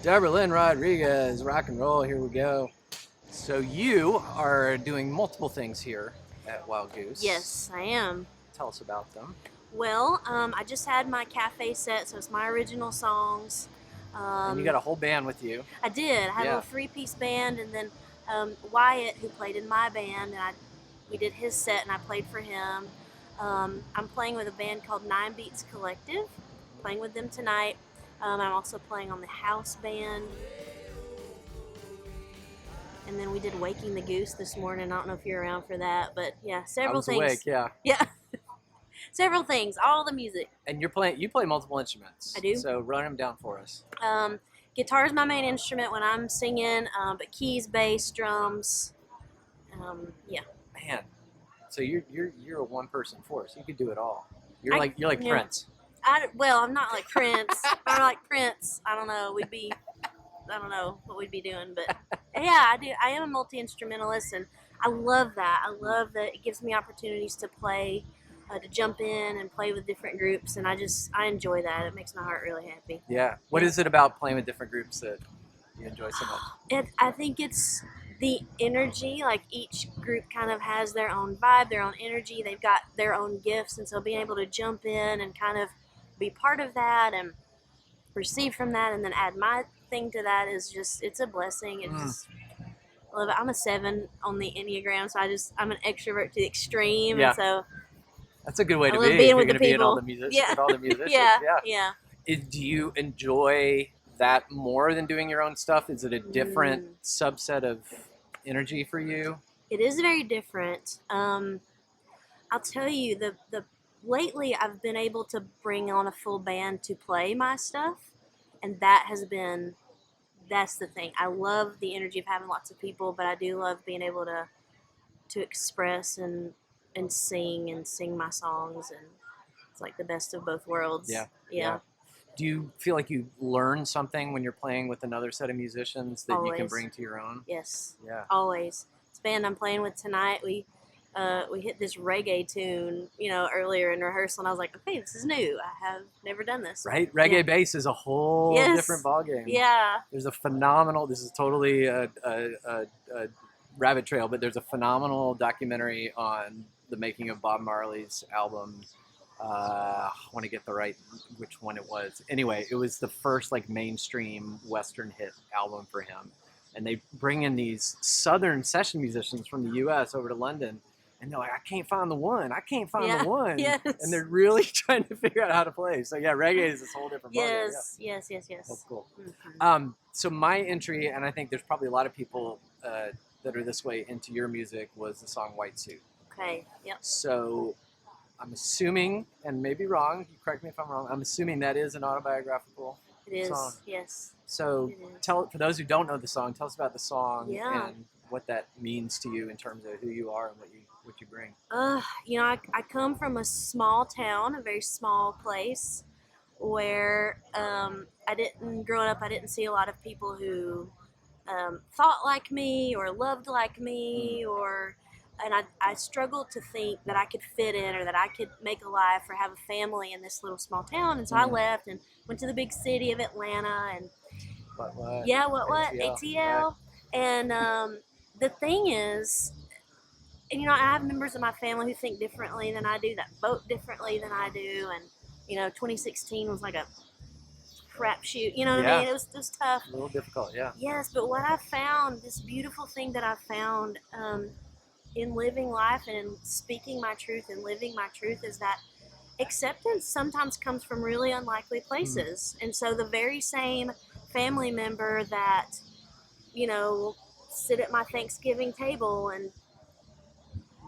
Debra Lynn Rodriguez, rock and roll, here we go. So you are doing multiple things here at Wild Goose. Yes, I am. Tell us about them. Well, I just had my cafe set, so it's my original songs. And you got a whole band with you. I did. I had a little 3-piece band, and then Wyatt, who played in my band, and we did his set, and I played for him. I'm playing with a band called 9 Beats Collective, playing with them tonight. I'm also playing on the house band. And then we did Waking the Goose this morning. I don't know if you're around for that, but yeah, several things. Awake, yeah. Yeah. Several things, all the music. And you play multiple instruments. I do. So run them down for us. Guitar is my main instrument when I'm singing, but keys, bass, drums, yeah. Man, so you're a one-person force. You could do it all. You're like Prince. Well, I'm not like Prince. If I'm like Prince, I don't know. I don't know what we'd be doing, but yeah, I do. I am a multi-instrumentalist, and I love that. I love that it gives me opportunities to play, to jump in and play with different groups, and I enjoy that. It makes my heart really happy. Yeah. What is it about playing with different groups that you enjoy so much? I think it's the energy. Like each group kind of has their own vibe, their own energy. They've got their own gifts, and so being able to jump in and kind of be part of that and receive from that, and then add my thing to that is just, it's a blessing. It's just, I love it. I'm a 7 on the Enneagram, so I'm an extrovert to the extreme. Yeah. And so that's a good way to be. Being with the people. Be all the musicians. Yeah. With all the musicians. Yeah. Do you enjoy that more than doing your own stuff? Is it a different subset of energy for you? It is very different. I'll tell you, the lately I've been able to bring on a full band to play my stuff, and that's the thing. I love the energy of having lots of people, but I do love being able to express and sing my songs, and it's like the best of both worlds. Yeah. Do you feel like you learn something when you're playing with another set of musicians that Always. You can bring to your own? Yes. Yeah. Always. This band I'm playing with tonight, we hit this reggae tune, earlier in rehearsal, and I was like, okay, this is new. I have never done this. Right? Reggae bass is a whole different ballgame. Yeah. There's a phenomenal, this is totally a rabbit trail, but there's a phenomenal documentary on the making of Bob Marley's album. I want to get which one it was. Anyway, it was the first mainstream Western hit album for him. And they bring in these Southern session musicians from the U.S. over to London. And they're like, I can't find the one. The one. Yes. And they're really trying to figure out how to play. So yeah, reggae is this whole different ballgame. Yes. That's cool. Mm-hmm. So my entry, and I think there's probably a lot of people that are this way into your music, was the song White Suit. Okay, yep. So I'm assuming, and maybe wrong, you correct me if I'm wrong, I'm assuming that is an autobiographical song. Yes. So for those who don't know the song, tell us about the song and what that means to you in terms of who you are and what you bring. I come from a small town, a very small place where growing up, I didn't see a lot of people who thought like me or loved like me, and I struggled to think that I could fit in or that I could make a life or have a family in this little small town. And so I left and went to the big city of Atlanta and what? Yeah, what? ATL. And the thing is, and I have members of my family who think differently than I do, that vote differently than I do, and 2016 was like a crapshoot. You know what I mean? It was tough. A little difficult, yeah. Yes, but what I found, this beautiful thing that I found in living life and in speaking my truth and living my truth, is that acceptance sometimes comes from really unlikely places. And so the very same family member that, sit at my Thanksgiving table and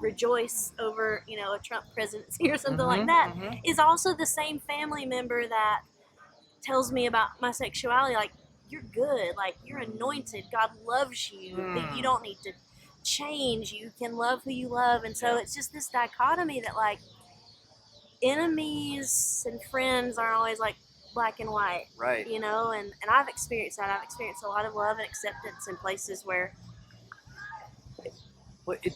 rejoice over, a Trump presidency or something like that, is also the same family member that tells me about my sexuality. Like, you're good. Like, you're anointed. God loves you. You don't need to change. You can love who you love. And so it's just this dichotomy that, enemies and friends aren't always black and white, right? And I've experienced that. I've experienced a lot of love and acceptance in places where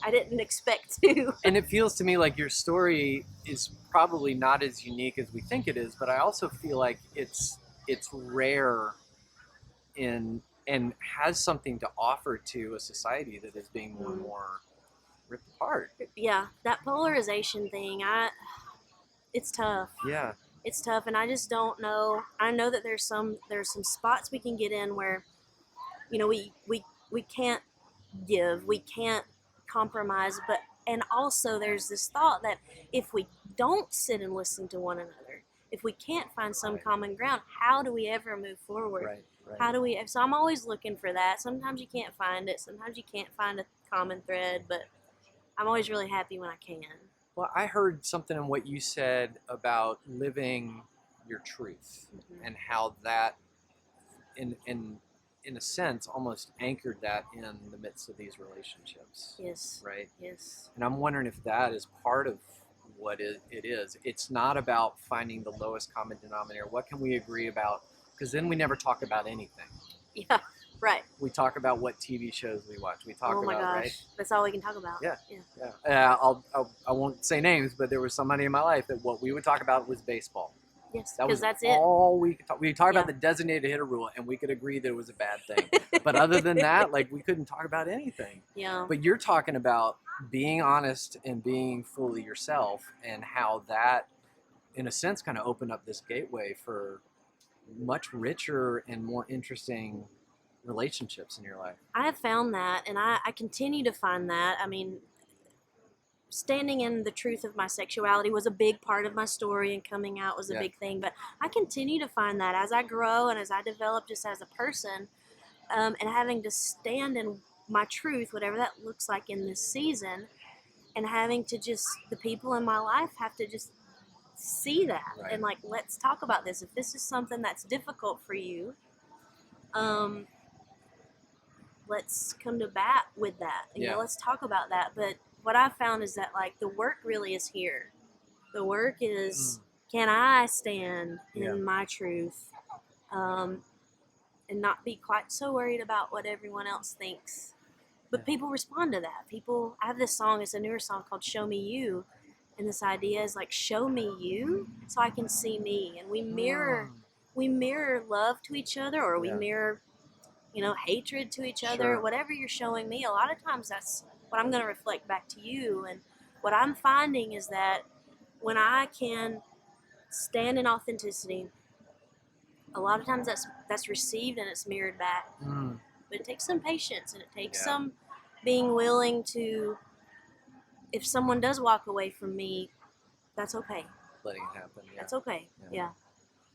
I didn't expect to. And it feels to me like your story is probably not as unique as we think it is, but I also feel like it's rare and has something to offer to a society that is being more and more ripped apart. Yeah, that polarization thing, it's tough. Yeah. It's tough, and I just don't know. I know that there's some spots we can get in where, we can't give, we can't compromise, but and also there's this thought that if we don't sit and listen to one another, if we can't find some common ground, how do we ever move forward? Right. How do we? So I'm always looking for that. Sometimes you can't find it. Sometimes you can't find a common thread, but I'm always really happy when I can. Well, I heard something in what you said about living your truth and how that, in a sense, almost anchored that in the midst of these relationships. Yes. Right? Yes. And I'm wondering if that is part of what it is. It's not about finding the lowest common denominator. What can we agree about? Because then we never talk about anything. Yeah, right. We talk about what TV shows we watch. We talk Oh my about, gosh, right? that's all we can talk about. Yeah. I won't say names, but there was somebody in my life that what we would talk about was baseball. Yes, That was that's it. all we could talk. We talked about the designated hitter rule, and we could agree that it was a bad thing. But other than that, like, we couldn't talk about anything. Yeah. But you're talking about being honest and being fully yourself, and how that, in a sense, kind of opened up this gateway for much richer and more interesting relationships in your life. I have found that, and I continue to find that. I mean, standing in the truth of my sexuality was a big part of my story, and coming out was a big thing. But I continue to find that as I grow and as I develop just as a person, and having to stand in my truth, whatever that looks like in this season, and having to just, the people in my life have to just see that and like, let's talk about this. If this is something that's difficult for you, let's come to bat with that. You know, let's talk about that. But what I've found is that, like, the work really is here. The work is, can I stand in my truth, and not be quite so worried about what everyone else thinks. But people respond to that. I have this song, it's a newer song called Show Me You. And this idea is like, show me you so I can see me. And we mirror love to each other, or we mirror, hatred to each other. Whatever you're showing me, a lot of times that's what I'm going to reflect back to you. And what I'm finding is that when I can stand in authenticity, a lot of times that's received and it's mirrored back. But it takes some patience, and it takes some being willing to, if someone does walk away from me, that's okay. Letting it happen. Yeah. That's okay. Yeah.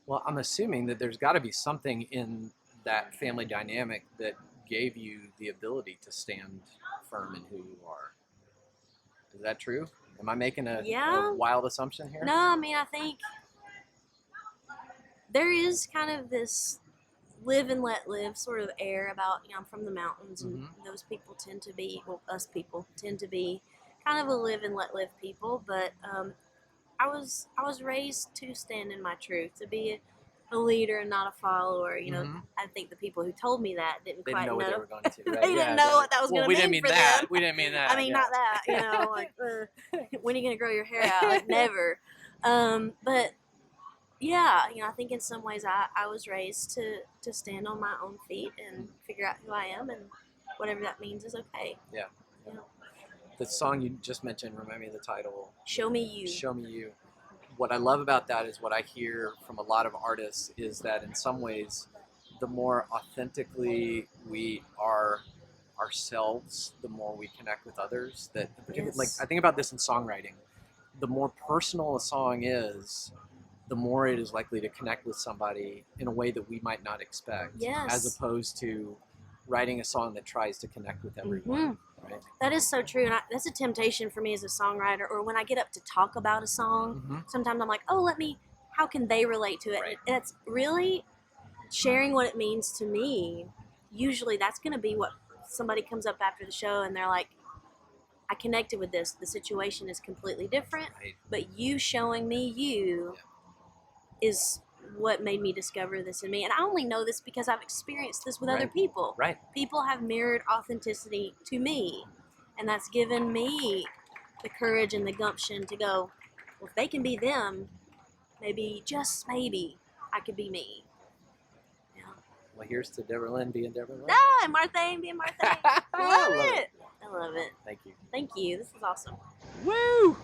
Well, I'm assuming that there's got to be something in that family dynamic that gave you the ability to stand firm in who you are. Is that true? Am I making a wild assumption here? No, I mean, I think there is kind of this live and let live sort of air about, I'm from the mountains, and those people tend to be, us people tend to be kind of a live and let live people. But I was raised to stand in my truth, to be a leader and not a follower. I think the people who told me that didn't quite know what they were going to. Right? They didn't know what that was going to mean for them. We didn't mean that. I mean, not that. Like, when are you going to grow your hair out? Like, never. But yeah, I think in some ways I was raised to stand on my own feet and figure out who I am, and whatever that means is okay. Yeah. The song you just mentioned, remind me of the title. Show Me You. Show Me You. What I love about that is what I hear from a lot of artists is that in some ways, the more authentically we are ourselves, the more we connect with others. That like, I think about this in songwriting. The more personal a song is, the more it is likely to connect with somebody in a way that we might not expect. Yes. As opposed to writing a song that tries to connect with everyone. Right? That is so true, and that's a temptation for me as a songwriter. Or when I get up to talk about a song, sometimes I'm like, how can they relate to it? Right. And it's really sharing what it means to me. Usually that's going to be what somebody comes up after the show and they're like, I connected with this. The situation is completely different, but you showing me you is what made me discover this in me. And I only know this because I've experienced this with other people. Right. People have mirrored authenticity to me, and that's given me the courage and the gumption to go, well, if they can be them, maybe, just maybe, I could be me. Well, here's to Debra Lynn being Debra Lynn. Ah, and Martha being Martha. I Love love it. I love it. Thank you. Thank you. This is awesome. Woo!